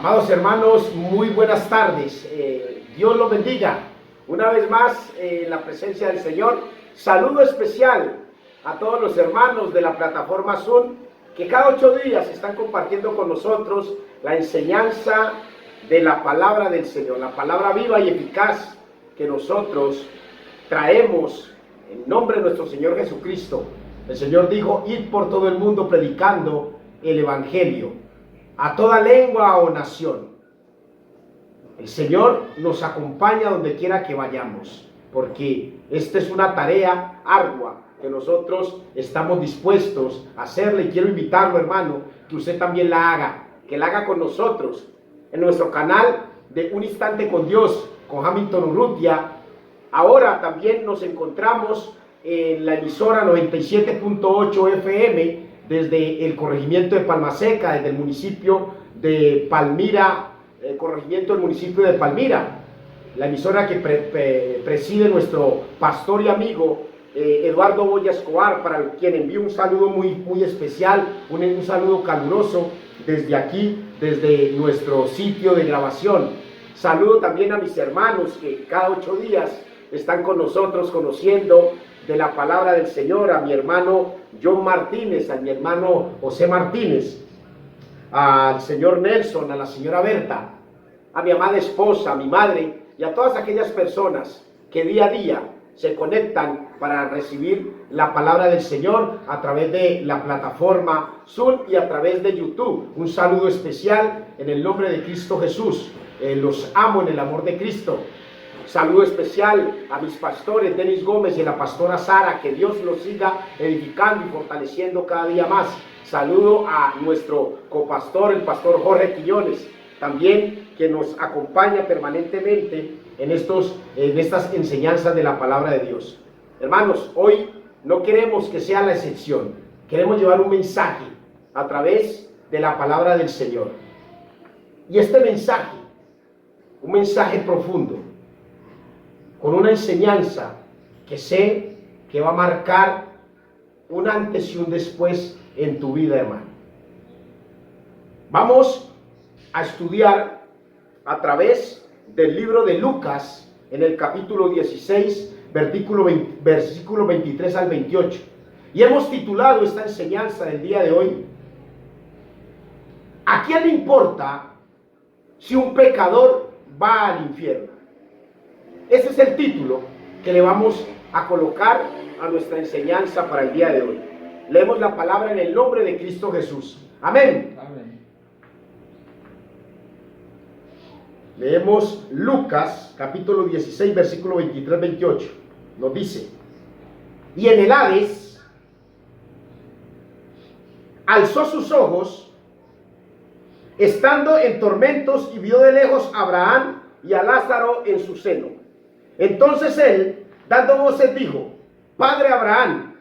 Amados hermanos, muy buenas tardes. Dios los bendiga. Una vez más, en la presencia del Señor, saludo especial a todos los hermanos de la plataforma Zoom que cada 8 días están compartiendo con nosotros la enseñanza de la palabra del Señor, la palabra viva y eficaz que nosotros traemos en nombre de nuestro Señor Jesucristo. El Señor dijo: id por todo el mundo predicando el Evangelio a toda lengua o nación. El Señor nos acompaña donde quiera que vayamos, porque esta es una tarea ardua que nosotros estamos dispuestos a hacerle, y quiero invitarlo, hermano, que usted también la haga, que la haga con nosotros en nuestro canal de Un Instante con Dios, con Hamilton Urrutia. Ahora también nos encontramos en la emisora 97.8 FM desde el corregimiento de Palmaseca, desde el municipio de Palmira, el corregimiento del municipio de Palmira, la emisora que preside nuestro pastor y amigo Eduardo Boya Escobar, para quien envío un saludo muy especial, un saludo caluroso desde aquí, desde nuestro sitio de grabación. Saludo también a mis hermanos que cada 8 días están con nosotros conociendo de la palabra del Señor, a mi hermano John Martínez, a mi hermano José Martínez, al señor Nelson, a la señora Berta, a mi amada esposa, a mi madre y a todas aquellas personas que día a día se conectan para recibir la palabra del Señor a través de la plataforma Zoom y a través de YouTube. Un saludo especial en el nombre de Cristo Jesús. Los amo en el amor de Cristo. Saludo especial a mis pastores Denis Gómez y a la pastora Sara, que Dios los siga edificando y fortaleciendo cada día más. Saludo a nuestro copastor, el pastor Jorge Quiñones, también, que nos acompaña permanentemente en estas enseñanzas de la palabra de Dios. Hermanos, hoy no queremos que sea la excepción, queremos llevar un mensaje a través de la palabra del Señor. Y este mensaje, un mensaje profundo, con una enseñanza que sé que va a marcar un antes y un después en tu vida, hermano. Vamos a estudiar a través del libro de Lucas, en el capítulo 16, versículo 23 al 28. Y hemos titulado esta enseñanza del día de hoy: ¿a quién le importa si un pecador va al infierno? Ese es el título que le vamos a colocar a nuestra enseñanza para el día de hoy. Leemos la palabra en el nombre de Cristo Jesús. Amén. Amén. Leemos Lucas, capítulo 16, versículo 23-28. Nos dice: y en el Hades alzó sus ojos, estando en tormentos, y vio de lejos a Abraham y a Lázaro en su seno. Entonces él, dando voces, dijo: Padre Abraham,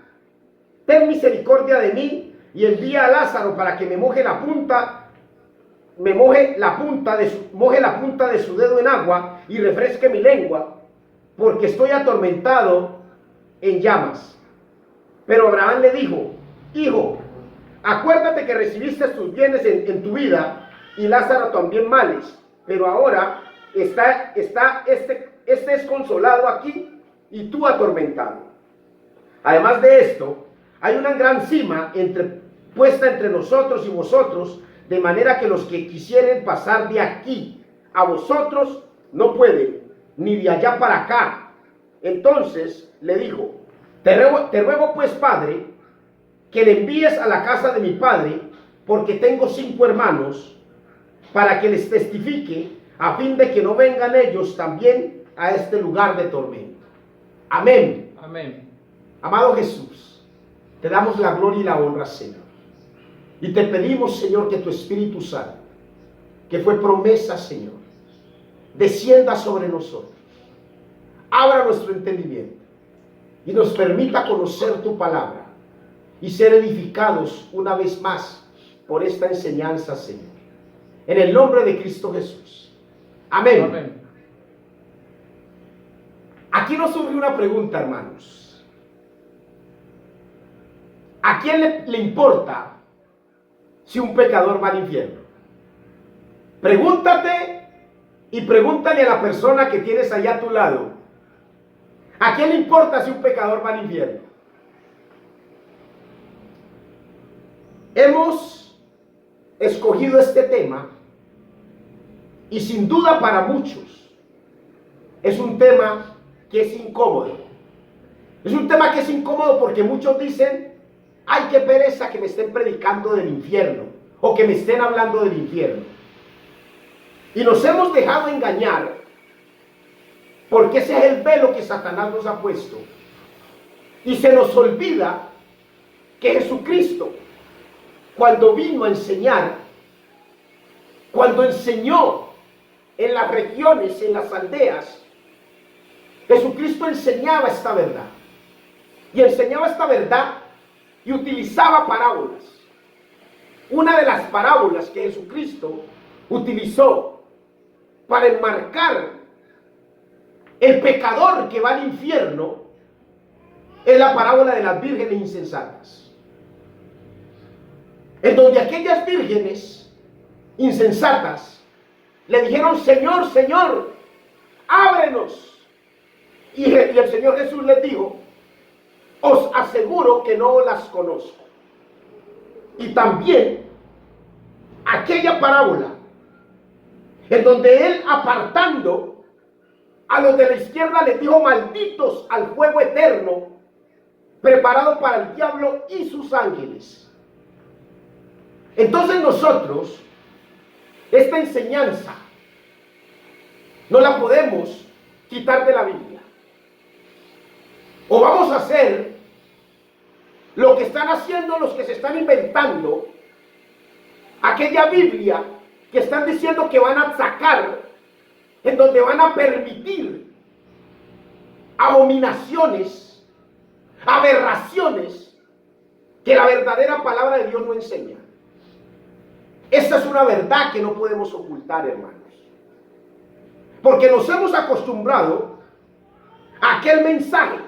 ten misericordia de mí, y envía a Lázaro para que moje la punta de su dedo en agua y refresque mi lengua, porque estoy atormentado en llamas. Pero Abraham le dijo: Hijo, acuérdate que recibiste tus bienes en tu vida, y Lázaro también males, pero ahora este es consolado aquí y tú atormentado. Además de esto, hay una gran cima puesta entre nosotros y vosotros, de manera que los que quisieren pasar de aquí a vosotros no pueden, ni de allá para acá. Entonces le dijo: te ruego pues, Padre, que le envíes a la casa de mi padre, porque tengo 5 hermanos, para que les testifique, a fin de que no vengan ellos también a este lugar de tormento. Amén. Amén. Amado Jesús, te damos la gloria y la honra, Señor. Y te pedimos, Señor, que tu Espíritu Santo, que fue promesa, Señor, descienda sobre nosotros, abra nuestro entendimiento y nos permita conocer tu palabra y ser edificados una vez más por esta enseñanza, Señor. En el nombre de Cristo Jesús. Amén. Amén. Aquí nos surge una pregunta, hermanos. ¿A quién le importa si un pecador va al infierno? Pregúntate y pregúntale a la persona que tienes allá a tu lado. ¿A quién le importa si un pecador va al infierno? Hemos escogido este tema y sin duda para muchos es un tema que es incómodo. Es un tema que es incómodo porque muchos dicen, ay, qué pereza que me estén predicando del infierno o que me estén hablando del infierno. Y nos hemos dejado engañar porque ese es el velo que Satanás nos ha puesto. Y se nos olvida que Jesucristo, cuando vino a enseñar, cuando enseñó en las regiones, en las aldeas, Jesucristo enseñaba esta verdad. Y enseñaba esta verdad y utilizaba parábolas. Una de las parábolas que Jesucristo utilizó para enmarcar el pecador que va al infierno es la parábola de las vírgenes insensatas. En donde aquellas vírgenes insensatas le dijeron, Señor, Señor, ábrenos. Y el Señor Jesús les dijo, os aseguro que no las conozco. Y también aquella parábola en donde él, apartando a los de la izquierda, les dijo, malditos al fuego eterno preparado para el diablo y sus ángeles. Entonces nosotros esta enseñanza no la podemos quitar de la Biblia. O vamos a hacer lo que están haciendo los que se están inventando aquella Biblia que están diciendo que van a sacar, en donde van a permitir abominaciones, aberraciones que la verdadera palabra de Dios no enseña. Esta es una verdad que no podemos ocultar, hermanos. Porque nos hemos acostumbrado a aquel mensaje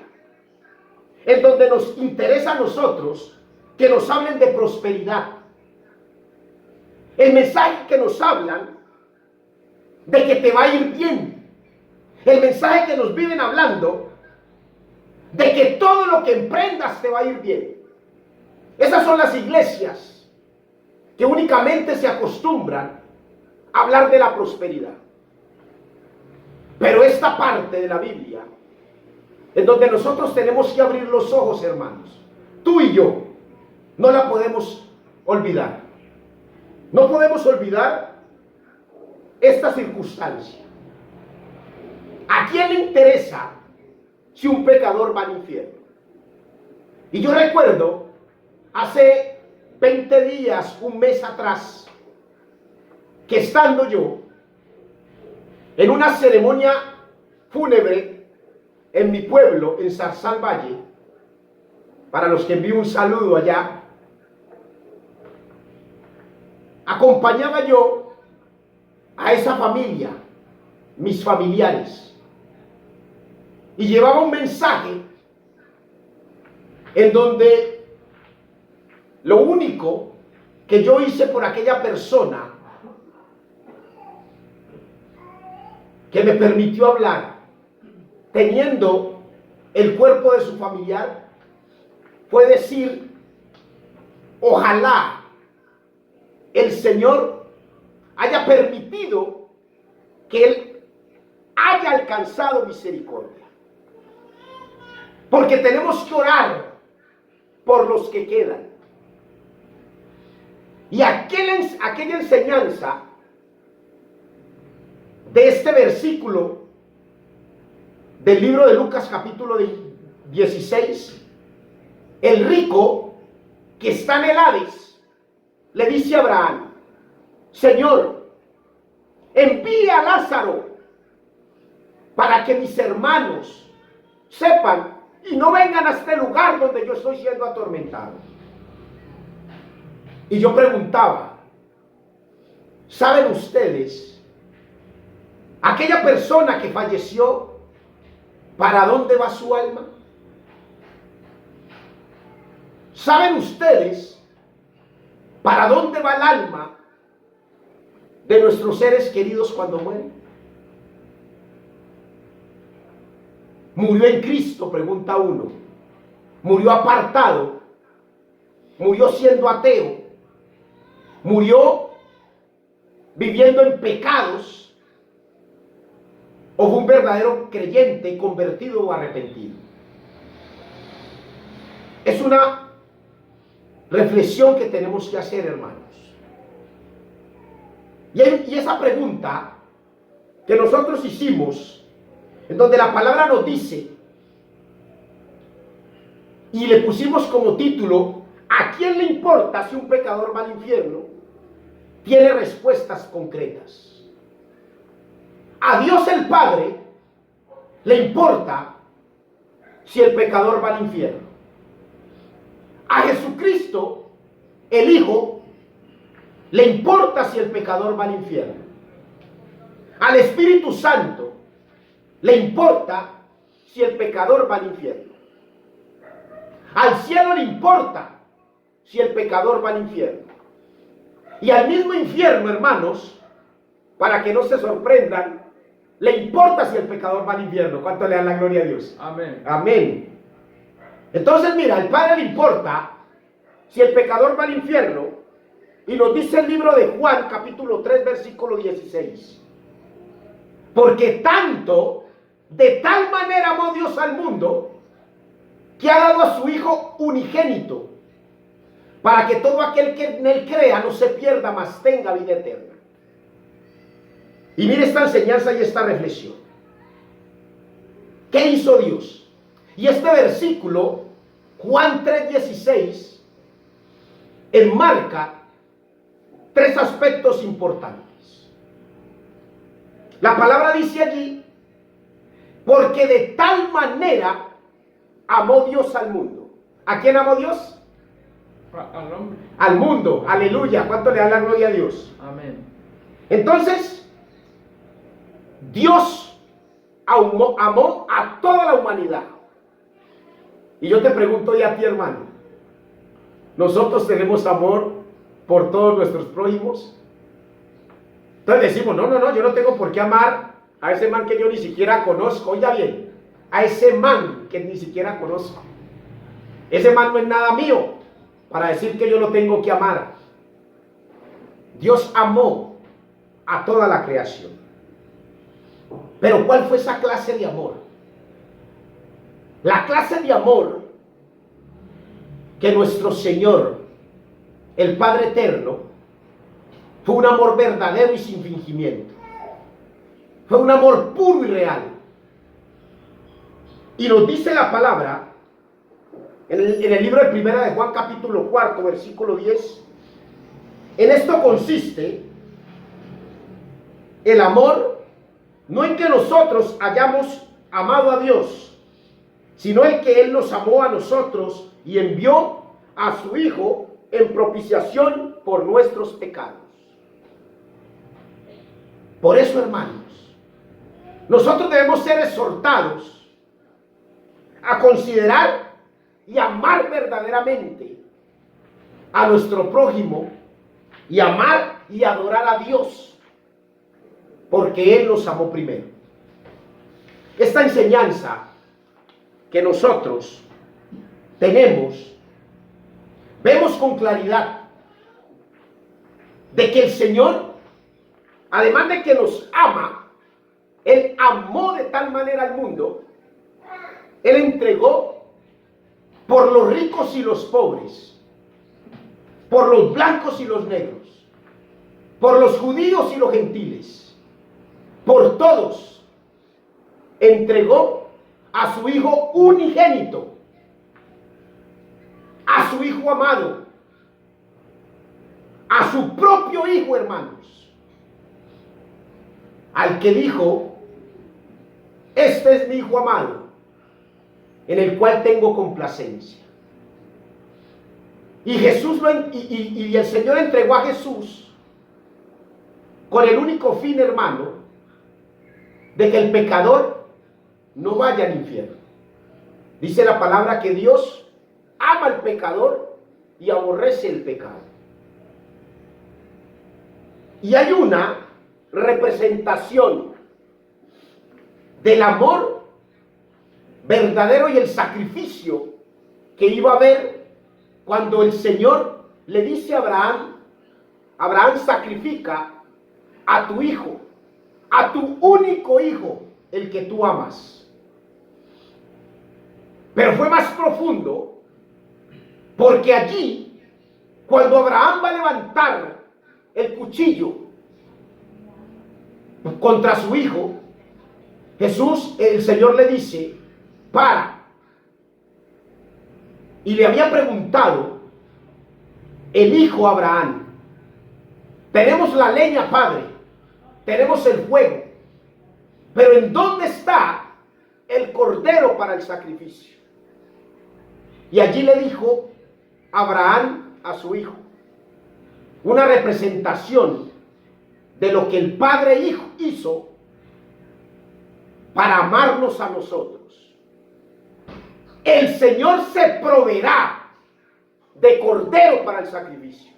en donde nos interesa a nosotros que nos hablen de prosperidad. El mensaje que nos hablan de que te va a ir bien. El mensaje que nos viven hablando de que todo lo que emprendas te va a ir bien. Esas son las iglesias que únicamente se acostumbran a hablar de la prosperidad. Pero esta parte de la Biblia, en donde nosotros tenemos que abrir los ojos, hermanos, tú y yo, no la podemos olvidar. No podemos olvidar esta circunstancia. ¿A quién le interesa si un pecador va al infierno? Y yo recuerdo, hace 20 días, un mes atrás, que estando yo en una ceremonia fúnebre en mi pueblo, en Zarzal Valle, para los que envío un saludo allá, acompañaba yo a esa familia, mis familiares, y llevaba un mensaje en donde lo único que yo hice por aquella persona que me permitió hablar, teniendo el cuerpo de su familiar, fue decir, ojalá el Señor haya permitido que Él haya alcanzado misericordia. Porque tenemos que orar por los que quedan. Y aquella enseñanza de este versículo del libro de Lucas capítulo 16, el rico que está en el Hades le dice a Abraham, Señor, envía a Lázaro para que mis hermanos sepan y no vengan a este lugar donde yo estoy siendo atormentado. Y yo preguntaba, ¿saben ustedes, aquella persona que falleció, para dónde va su alma? ¿Saben ustedes para dónde va el alma de nuestros seres queridos cuando mueren? ¿Murió en Cristo? Pregunta uno. ¿Murió apartado? ¿Murió siendo ateo? ¿Murió viviendo en pecados? ¿O fue un verdadero creyente convertido o arrepentido? Es una reflexión que tenemos que hacer, hermanos. Y esa pregunta que nosotros hicimos, en donde la palabra nos dice, y le pusimos como título, ¿a quién le importa si un pecador va al infierno?, tiene respuestas concretas. A Dios el Padre le importa si el pecador va al infierno. A Jesucristo, el Hijo, le importa si el pecador va al infierno. Al Espíritu Santo le importa si el pecador va al infierno. Al cielo le importa si el pecador va al infierno. Y al mismo infierno, hermanos, para que no se sorprendan, le importa si el pecador va al infierno. ¿Cuánto le dan la gloria a Dios? Amén. Amén. Entonces, mira, al Padre le importa si el pecador va al infierno. Y nos dice el libro de Juan, capítulo 3, versículo 16. Porque tanto, de tal manera amó Dios al mundo, que ha dado a su Hijo unigénito, para que todo aquel que en él crea no se pierda, mas tenga vida eterna. Y mire esta enseñanza y esta reflexión. ¿Qué hizo Dios? Y este versículo, Juan 3:16, enmarca tres aspectos importantes. La palabra dice allí, porque de tal manera amó Dios al mundo. ¿A quién amó Dios? Al hombre. Al mundo, aleluya. ¿Cuánto le da la gloria a Dios? Amén. Entonces, Dios amó a toda la humanidad. Y yo te pregunto ya a ti, hermano, ¿nosotros tenemos amor por todos nuestros prójimos? Entonces decimos, no, yo no tengo por qué amar a ese man que yo ni siquiera conozco. Oiga bien, a ese man que ni siquiera conozco. Ese man no es nada mío para decir que yo lo tengo que amar. Dios amó a toda la creación. Pero ¿cuál fue esa clase de amor? La clase de amor que nuestro Señor, el Padre Eterno, fue un amor verdadero y sin fingimiento. Fue un amor puro y real. Y nos dice la palabra en el libro de Primera de Juan, capítulo 4, versículo 10. En esto consiste el amor, no en que nosotros hayamos amado a Dios, sino en que Él nos amó a nosotros y envió a su Hijo en propiciación por nuestros pecados. Por eso, hermanos, nosotros debemos ser exhortados a considerar y amar verdaderamente a nuestro prójimo y amar y adorar a Dios, porque Él nos amó primero. Esta enseñanza que nosotros tenemos, vemos con claridad de que el Señor, además de que nos ama, Él amó de tal manera al mundo, Él entregó por los ricos y los pobres, por los blancos y los negros, por los judíos y los gentiles, por todos, entregó a su Hijo unigénito, a su Hijo amado, a su propio Hijo, hermanos, al que dijo, este es mi Hijo amado, en el cual tengo complacencia. Y Jesús y el Señor entregó a Jesús con el único fin, hermano, de que el pecador no vaya al infierno. Dice la palabra que Dios ama al pecador y aborrece el pecado. Y hay una representación del amor verdadero y el sacrificio que iba a haber cuando el Señor le dice a Abraham: Abraham, sacrifica a tu hijo, a tu único hijo, el que tú amas. Pero fue más profundo, porque allí, cuando Abraham va a levantar el cuchillo contra su hijo, Jesús, el Señor le dice: para. Y le había preguntado el hijo Abraham: tenemos la leña, padre, tenemos el fuego, pero ¿en dónde está el cordero para el sacrificio? Y allí le dijo Abraham a su hijo, una representación de lo que el Padre hizo para amarnos a nosotros. El Señor se proveerá de cordero para el sacrificio.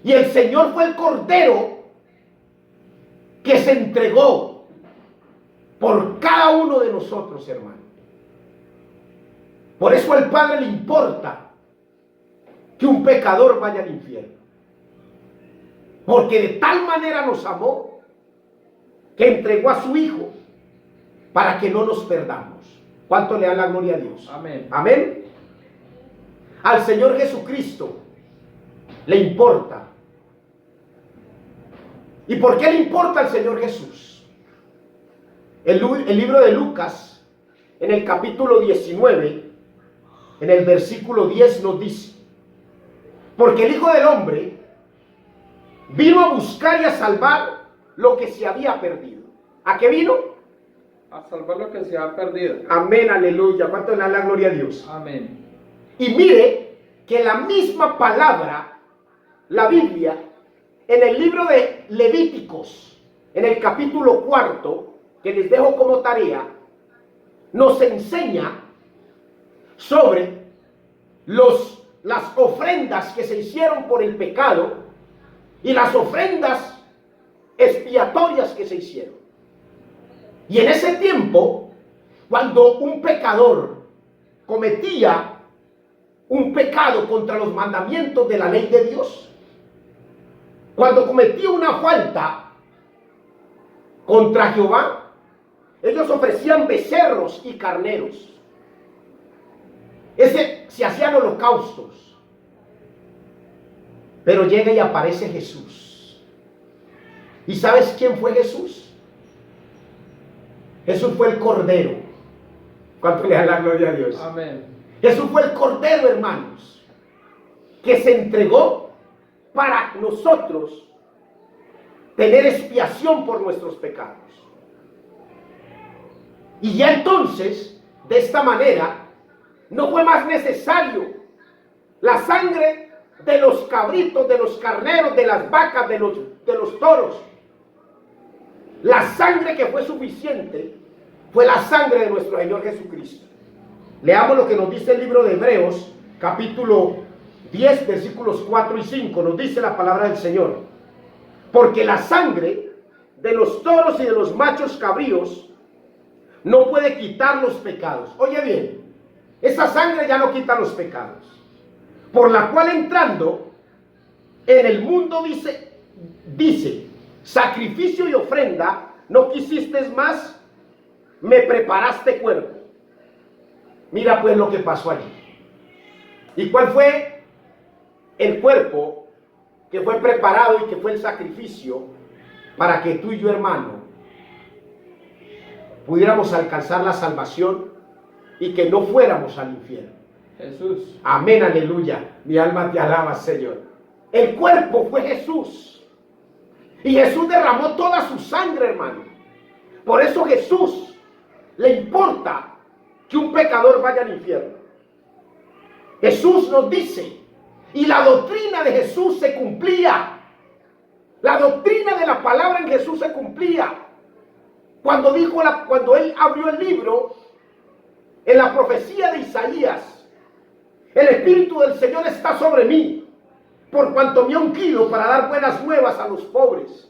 Y el Señor fue el cordero que se entregó por cada uno de nosotros, hermano. Por eso al Padre le importa que un pecador vaya al infierno. Porque de tal manera nos amó que entregó a su Hijo para que no nos perdamos. ¿Cuánto le da la gloria a Dios? Amén. Amén. Al Señor Jesucristo le importa. ¿Y por qué le importa al Señor Jesús? El libro de Lucas, en el capítulo 19, en el versículo 10 nos dice: porque el Hijo del Hombre vino a buscar y a salvar lo que se había perdido. ¿A qué vino? A salvar lo que se ha perdido. Amén, aleluya. ¿Cuánto le da la gloria a Dios? Amén. Y mire que la misma palabra, la Biblia, en el libro de Levíticos, en el capítulo 4, que les dejo como tarea, nos enseña sobre las ofrendas que se hicieron por el pecado y las ofrendas expiatorias que se hicieron. Y en ese tiempo, cuando un pecador cometía un pecado contra los mandamientos de la ley de Dios, cuando cometía una falta contra Jehová, ellos ofrecían becerros y carneros. Se hacían holocaustos. Pero llega y aparece Jesús. ¿Y sabes quién fue Jesús? Jesús fue el Cordero. ¿Cuánto le da la gloria a Dios? Amén. Jesús fue el Cordero, hermanos, que se entregó para nosotros tener expiación por nuestros pecados. Y ya entonces, de esta manera, no fue más necesario la sangre de los cabritos, de los carneros, de las vacas, de los toros. La sangre que fue suficiente fue la sangre de nuestro Señor Jesucristo. Leamos lo que nos dice el libro de Hebreos, capítulo 10, versículos 4 y 5. Nos dice la palabra del Señor: porque la sangre de los toros y de los machos cabríos no puede quitar los pecados. Oye bien, esa sangre ya no quita los pecados. Por la cual entrando en el mundo dice, sacrificio y ofrenda no quisiste más, me preparaste cuerpo. Mira pues lo que pasó allí. ¿Y cuál fue el cuerpo que fue preparado y que fue el sacrificio para que tú y yo, hermano, pudiéramos alcanzar la salvación y que no fuéramos al infierno? Jesús. Amén, aleluya. Mi alma te alaba, Señor. El cuerpo fue Jesús. Y Jesús derramó toda su sangre, hermano. Por eso Jesús le importa que un pecador vaya al infierno. Jesús nos dice, y la doctrina de Jesús se cumplía. La doctrina de la palabra en Jesús se cumplía. Cuando él abrió el libro, en la profecía de Isaías: el Espíritu del Señor está sobre mí, por cuanto me ha ungido para dar buenas nuevas a los pobres,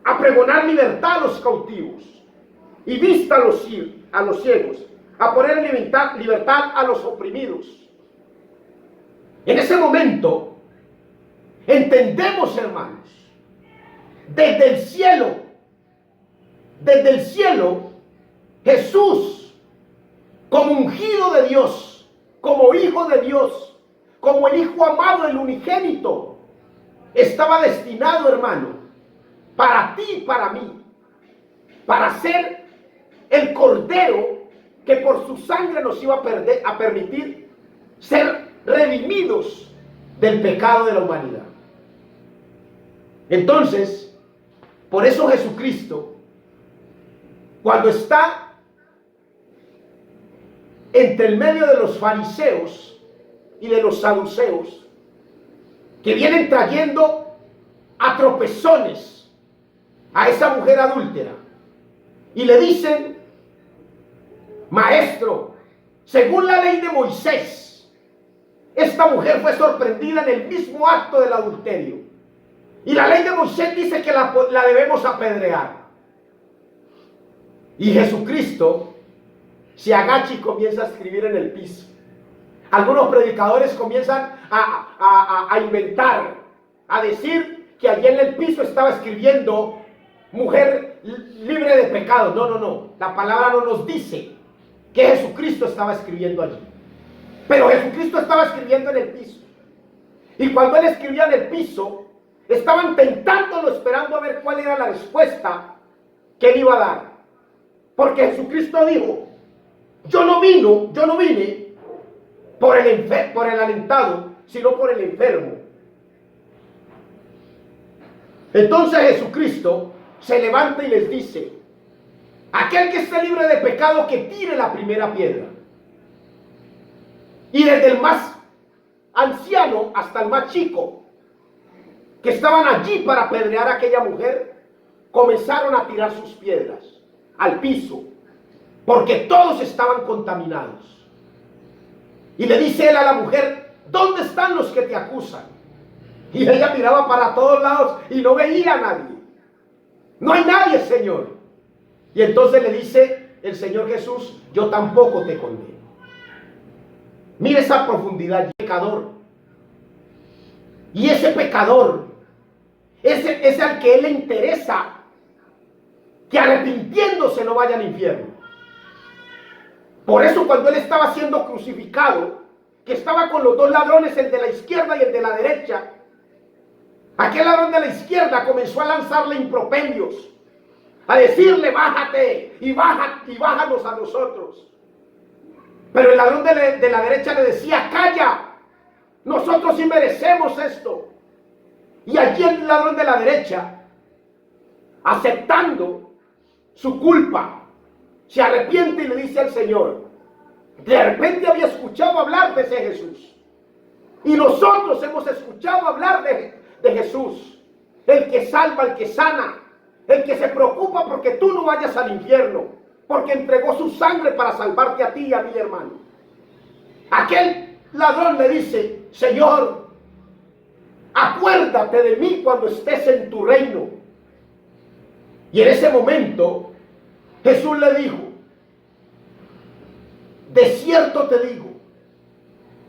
a pregonar libertad a los cautivos y vista a los ciegos, a poner en libertad a los oprimidos. En ese momento entendemos, hermanos, desde el cielo, Jesús, como ungido de Dios, como hijo de Dios, como el hijo amado, el unigénito, estaba destinado, hermano, para ti y para mí, para ser el cordero que por su sangre nos iba a permitir ser redimidos del pecado de la humanidad. Entonces, por eso Jesucristo, cuando está entre el medio de los fariseos y de los saduceos, que vienen trayendo a tropezones a esa mujer adúltera, y le dicen: maestro, según la ley de Moisés, esta mujer fue sorprendida en el mismo acto del adulterio, y la ley de Moisés dice que la debemos apedrear. Y Jesucristo se agacha y comienza a escribir en el piso. Algunos predicadores comienzan a inventar, a decir que allí en el piso estaba escribiendo mujer libre de pecado. No. La palabra no nos dice que Jesucristo estaba escribiendo allí. Pero Jesucristo estaba escribiendo en el piso. Y cuando él escribía en el piso, estaban tentándolo, esperando a ver cuál era la respuesta que él iba a dar. Porque Jesucristo dijo: yo no vine por el alentado, sino por el enfermo. Entonces Jesucristo se levanta y les dice: aquel que esté libre de pecado, que tire la primera piedra. Y desde el más anciano hasta el más chico, que estaban allí para apedrear a aquella mujer, comenzaron a tirar sus piedras al piso, porque todos estaban contaminados. Y le dice él a la mujer: ¿dónde están los que te acusan? Y ella miraba para todos lados y no veía a nadie. No hay nadie, Señor. Y entonces le dice el Señor Jesús: yo tampoco te condeno. Mire esa profundidad, pecador. Y ese pecador es al que él le interesa que arrepintiéndose no vaya al infierno. Por eso cuando él estaba siendo crucificado, que estaba con los dos ladrones, el de la izquierda y el de la derecha, aquel ladrón de la izquierda comenzó a lanzarle improperios, a decirle: bájate y bájanos a nosotros. Pero el ladrón de la derecha le decía: calla, nosotros sí merecemos esto. Y allí el ladrón de la derecha, aceptando su culpa, se arrepiente y le dice al Señor: de repente había escuchado hablar de ese Jesús, y nosotros hemos escuchado hablar de Jesús, el que salva, el que sana, el que se preocupa porque tú no vayas al infierno, porque entregó su sangre para salvarte a ti y a mi hermano. Aquel ladrón le dice: Señor, acuérdate de mí cuando estés en tu reino. Y en ese momento Jesús le dijo: de cierto te digo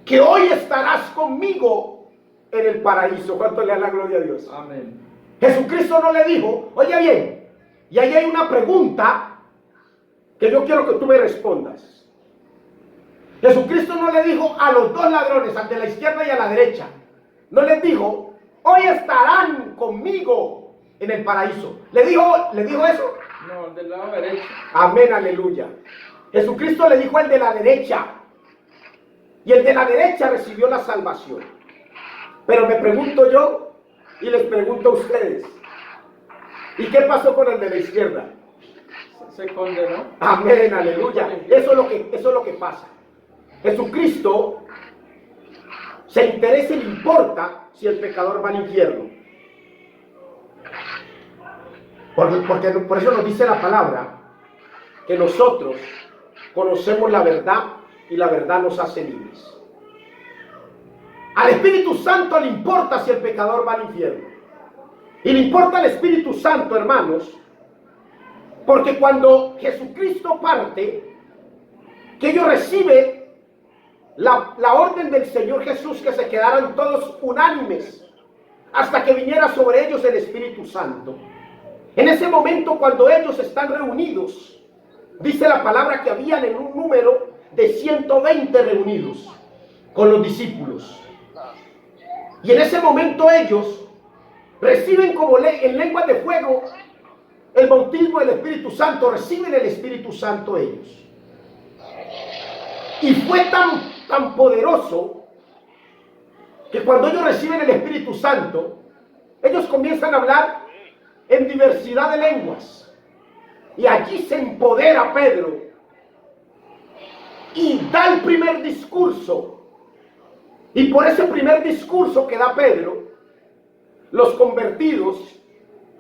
que hoy estarás conmigo en el paraíso. ¿Cuánto le da la gloria a Dios? Amén. Jesucristo no le dijo: oye bien, y ahí hay una pregunta que yo quiero que tú me respondas. Jesucristo no le dijo a los dos ladrones, al de la izquierda y a la derecha, no les dijo: hoy estarán conmigo en el paraíso. ¿Le dijo eso? No, del lado derecho. Amén, aleluya. Jesucristo le dijo al de la derecha, y el de la derecha recibió la salvación. Pero me pregunto yo y les pregunto a ustedes: ¿y qué pasó con el de la izquierda? Se condenó. Amén, aleluya. Eso es lo que pasa. Jesucristo se interesa y le importa si el pecador va al infierno. Porque por eso nos dice la palabra que nosotros conocemos la verdad y la verdad nos hace libres. Al Espíritu Santo le importa si el pecador va al infierno. Y le importa al Espíritu Santo, hermanos, porque cuando Jesucristo parte, que ellos reciben la orden del Señor Jesús que se quedaran todos unánimes hasta que viniera sobre ellos el Espíritu Santo. En ese momento, cuando ellos están reunidos, dice la palabra que habían en un número de 120 reunidos con los discípulos. Y en ese momento ellos reciben como en lenguas de fuego el bautismo del Espíritu Santo, reciben el Espíritu Santo ellos. Y fue tan poderoso que cuando ellos reciben el Espíritu Santo, ellos comienzan a hablar en diversidad de lenguas. Y allí se empodera Pedro y da el primer discurso. Y por ese primer discurso que da Pedro, los convertidos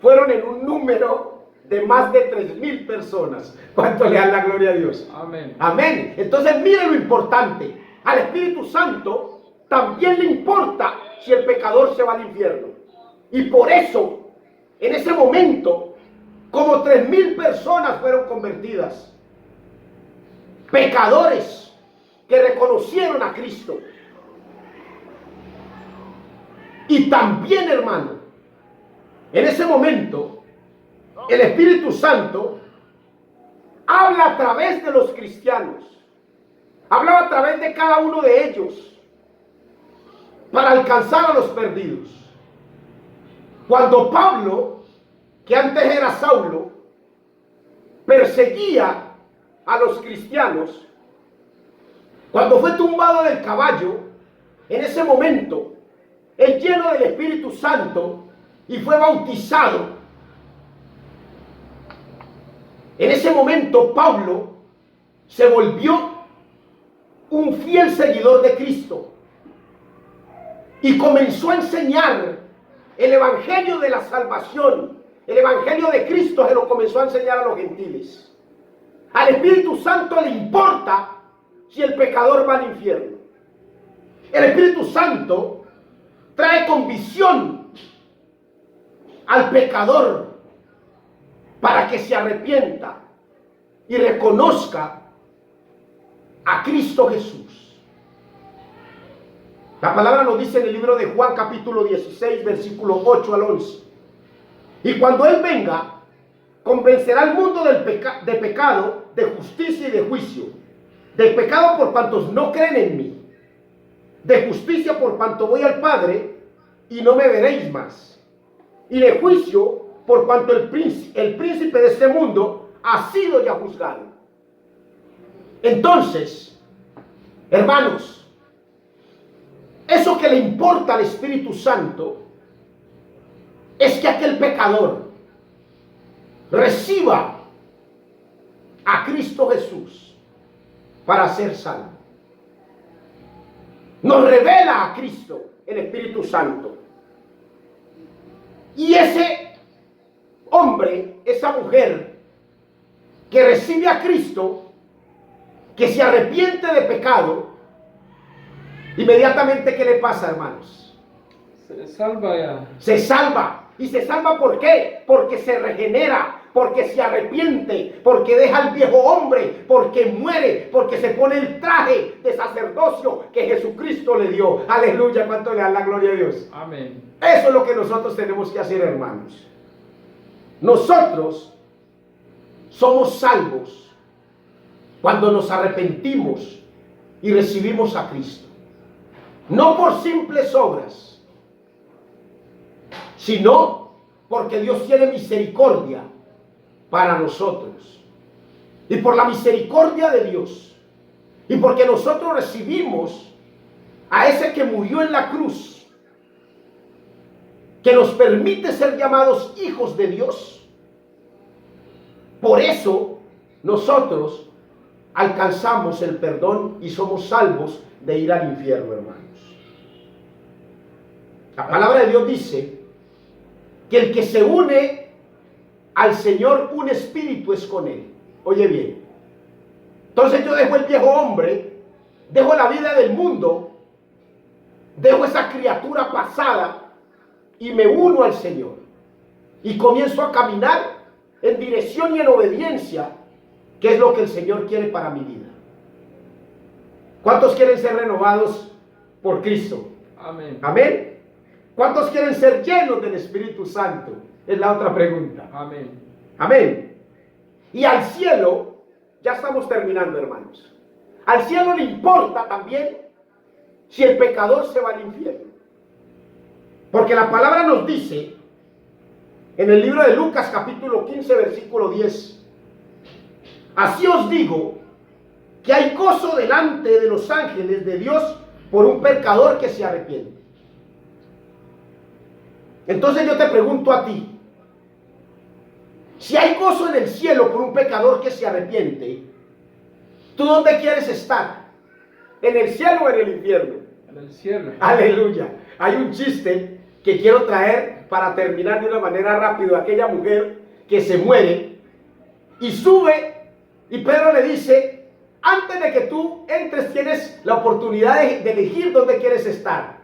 fueron en un número de más de 3,000 personas. ¿Cuánto le dan la gloria a Dios? Amén. Amén. Entonces mire lo importante. Al Espíritu Santo también le importa si el pecador se va al infierno. Y por eso, en ese momento, como 3,000 personas fueron convertidas. Pecadores que reconocieron a Cristo. Y también, hermano, en ese momento, el Espíritu Santo habla a través de los cristianos. Hablaba a través de cada uno de ellos para alcanzar a los perdidos. Cuando Pablo, que antes era Saulo, perseguía a los cristianos, cuando fue tumbado del caballo, en ese momento, él lleno del Espíritu Santo y fue bautizado. En ese momento Pablo se volvió un fiel seguidor de Cristo y comenzó a enseñar el evangelio de la salvación. El evangelio de Cristo se lo comenzó a enseñar a los gentiles. Al Espíritu Santo le importa si el pecador va al infierno. El Espíritu Santo trae convicción al pecador para que se arrepienta y reconozca a Cristo Jesús. La palabra nos dice en el libro de Juan capítulo 16 versículo 8 al 11: y cuando Él venga, convencerá al mundo de pecado, de justicia y de juicio. Del pecado por cuantos no creen en mí, de justicia por cuanto voy al Padre y no me veréis más, y de juicio por cuanto el príncipe de este mundo ha sido ya juzgado. Entonces, hermanos, eso que le importa al Espíritu Santo es que aquel pecador reciba a Cristo Jesús para ser salvo. Nos revela a Cristo el Espíritu Santo. Y ese hombre, esa mujer que recibe a Cristo, que se arrepiente de pecado, inmediatamente, ¿qué le pasa, hermanos? Se salva ya. Se salva. ¿Y se salva por qué? Porque se regenera, porque se arrepiente, porque deja el viejo hombre, porque muere, porque se pone el traje de sacerdocio que Jesucristo le dio. Aleluya, ¿cuánto le dan la gloria a Dios? Amén. Eso es lo que nosotros tenemos que hacer, hermanos. Nosotros somos salvos cuando nos arrepentimos y recibimos a Cristo. No por simples obras, sino porque Dios tiene misericordia para nosotros. Y por la misericordia de Dios, y porque nosotros recibimos a ese que murió en la cruz, que nos permite ser llamados hijos de Dios, por eso nosotros alcanzamos el perdón y somos salvos de ir al infierno, hermanos. La palabra de Dios dice que el que se une al Señor, un espíritu es con Él. Oye bien. Entonces yo dejo el viejo hombre, dejo la vida del mundo dejo esa criatura pasada y me uno al Señor y comienzo a caminar en dirección y en obediencia, que es lo que el Señor quiere para mi vida. ¿Cuántos quieren ser renovados por Cristo? Amén. Amén. ¿Cuántos quieren ser llenos del Espíritu Santo? Es la otra pregunta. Amén. Amén. Y al cielo, ya estamos terminando, hermanos. Al cielo le importa también si el pecador se va al infierno. Porque la palabra nos dice en el libro de Lucas capítulo 15 versículo 10: así os digo que hay gozo delante de los ángeles de Dios por un pecador que se arrepiente. Entonces yo te pregunto a ti, si hay gozo en el cielo por un pecador que se arrepiente, ¿tú dónde quieres estar? ¿En el cielo o en el infierno? En el cielo. Aleluya. Hay un chiste que quiero traer para terminar de una manera rápida. Aquella mujer que se muere y sube, y Pedro le dice: antes de que tú entres tienes la oportunidad de elegir dónde quieres estar.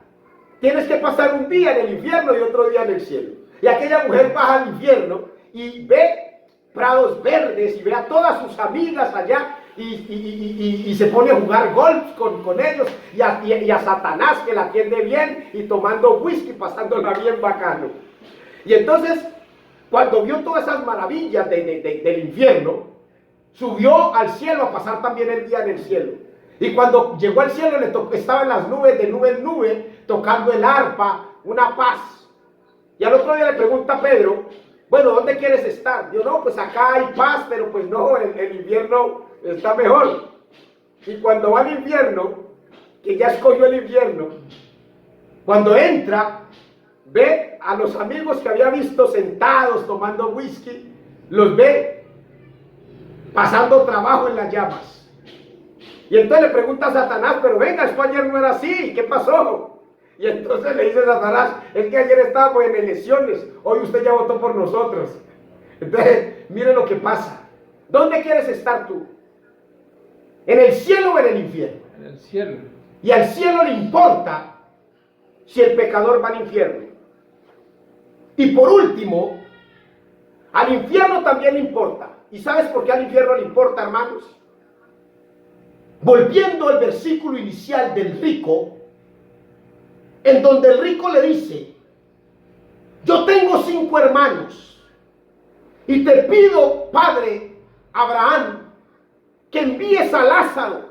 Tienes que pasar un día en el infierno y otro día en el cielo. Y aquella mujer baja al infierno y ve prados verdes y ve a todas sus amigas allá y se pone a jugar golf con ellos y a Satanás, que la atiende bien, y tomando whisky, pasándola bien bacano. Y entonces, cuando vio todas esas maravillas del infierno, subió al cielo a pasar también el día en el cielo. Y cuando llegó al cielo estaba en las nubes, de nube en nube, tocando el arpa, una paz. Y al otro día le pregunta a Pedro: bueno, ¿dónde quieres estar? Yo: no, pues acá hay paz, pero pues no, el invierno está mejor. Y cuando va al infierno, que ya escogió el infierno, cuando entra, ve a los amigos que había visto sentados tomando whisky, los ve pasando trabajo en las llamas. Y entonces le pregunta a Satanás: pero venga, esto ayer no era así, ¿qué pasó? Y entonces le dice Satanás: es que ayer estábamos en elecciones, hoy usted ya votó por nosotros. Entonces, mire lo que pasa. ¿Dónde quieres estar tú? ¿En el cielo o en el infierno? En el cielo. Y al cielo le importa si el pecador va al infierno. Y por último, al infierno también le importa. ¿Y sabes por qué al infierno le importa, hermanos? Volviendo al versículo inicial del rico, en donde el rico le dice: yo tengo 5 hermanos y te pido, padre Abraham, que envíes a Lázaro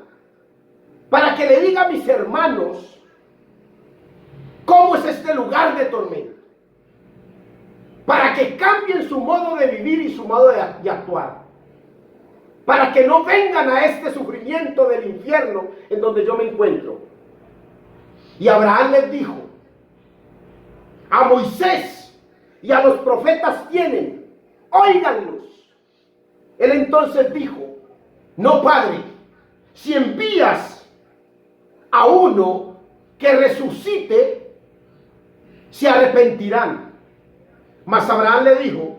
para que le diga a mis hermanos cómo es este lugar de tormento, para que cambien su modo de vivir y su modo de actuar, para que no vengan a este sufrimiento del infierno en donde yo me encuentro. Y Abraham les dijo: a Moisés y a los profetas tienen, óiganlos. Él entonces dijo: no, padre, si envías a uno que resucite, se arrepentirán. Mas Abraham le dijo: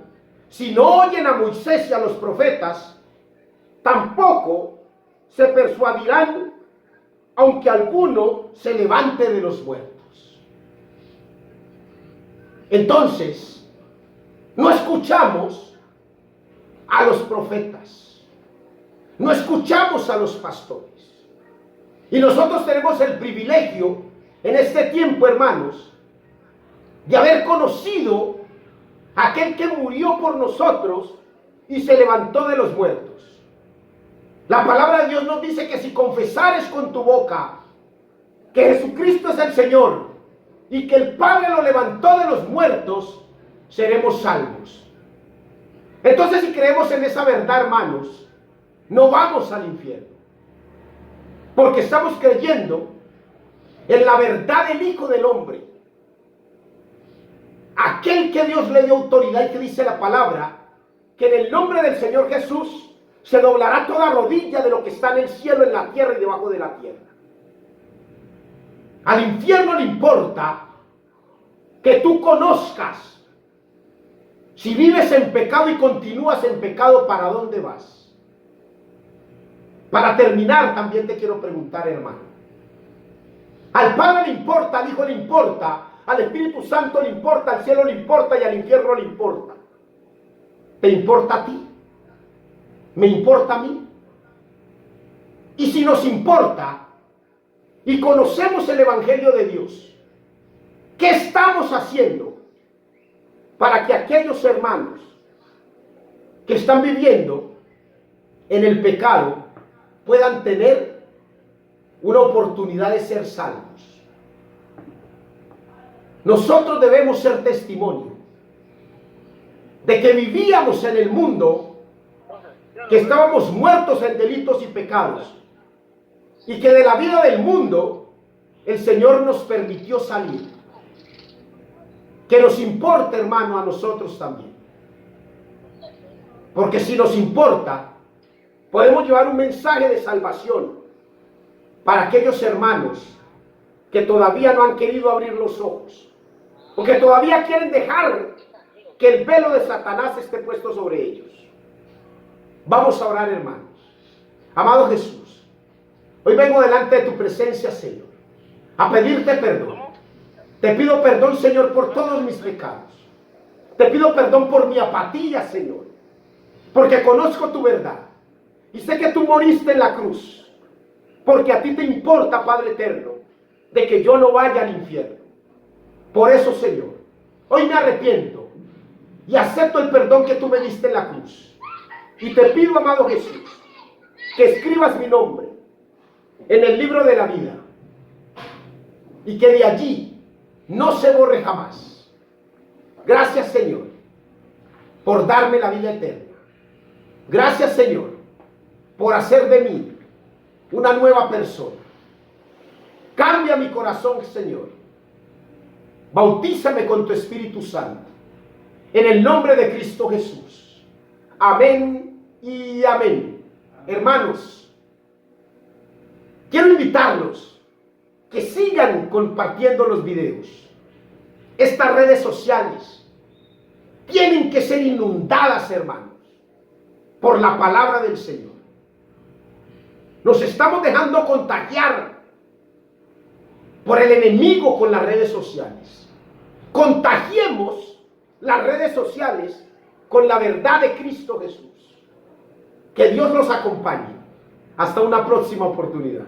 si no oyen a Moisés y a los profetas, tampoco se persuadirán, aunque alguno se levante de los muertos. Entonces, no escuchamos a los profetas, no escuchamos a los pastores. Y nosotros tenemos el privilegio en este tiempo, hermanos, de haber conocido a aquel que murió por nosotros y se levantó de los muertos. La palabra de Dios nos dice que si confesares con tu boca que Jesucristo es el Señor y que el Padre lo levantó de los muertos, seremos salvos. Entonces, si creemos en esa verdad, hermanos, no vamos al infierno, porque estamos creyendo en la verdad del Hijo del Hombre, aquel que Dios le dio autoridad, y que dice la palabra que en el nombre del Señor Jesús se doblará toda rodilla de lo que está en el cielo, en la tierra y debajo de la tierra. Al infierno le importa que tú conozcas, si vives en pecado y continúas en pecado, ¿para dónde vas? Para terminar, también te quiero preguntar, hermano, Al Padre le importa, al Hijo le importa, al Espíritu Santo le importa, al cielo le importa y al infierno le importa. ¿Te importa a ti? ¿Me importa a mí? Y si nos importa y conocemos el Evangelio de Dios, ¿qué estamos haciendo para que aquellos hermanos que están viviendo en el pecado puedan tener una oportunidad de ser salvos? Nosotros debemos ser testimonio de que vivíamos en el mundo, que estábamos muertos en delitos y pecados, y que de la vida del mundo el Señor nos permitió salir. Que nos importa, hermano, a nosotros también. Porque si nos importa, podemos llevar un mensaje de salvación para aquellos hermanos que todavía no han querido abrir los ojos, o que todavía quieren dejar que el velo de Satanás esté puesto sobre ellos. Vamos a orar, hermanos. Amado Jesús, hoy vengo delante de tu presencia, Señor, a pedirte perdón. Te pido perdón, Señor, por todos mis pecados. Te pido perdón por mi apatía, Señor, porque conozco tu verdad y sé que tú moriste en la cruz, porque a ti te importa, Padre eterno, de que yo no vaya al infierno. Por eso, Señor, hoy me arrepiento y acepto el perdón que tú me diste en la cruz. Y te pido, amado Jesús, que escribas mi nombre en el libro de la vida y que de allí no se borre jamás. Gracias, Señor, por darme la vida eterna. Gracias, Señor, por hacer de mí una nueva persona. Cambia mi corazón, Señor. Bautízame con tu Espíritu Santo. En el nombre de Cristo Jesús. Amén y amén. Hermanos, quiero invitarlos que sigan compartiendo los videos. Estas redes sociales tienen que ser inundadas, hermanos, por la palabra del Señor. Nos estamos dejando contagiar por el enemigo con las redes sociales. Contagiemos las redes sociales con la verdad de Cristo Jesús. Que Dios los acompañe. Hasta una próxima oportunidad.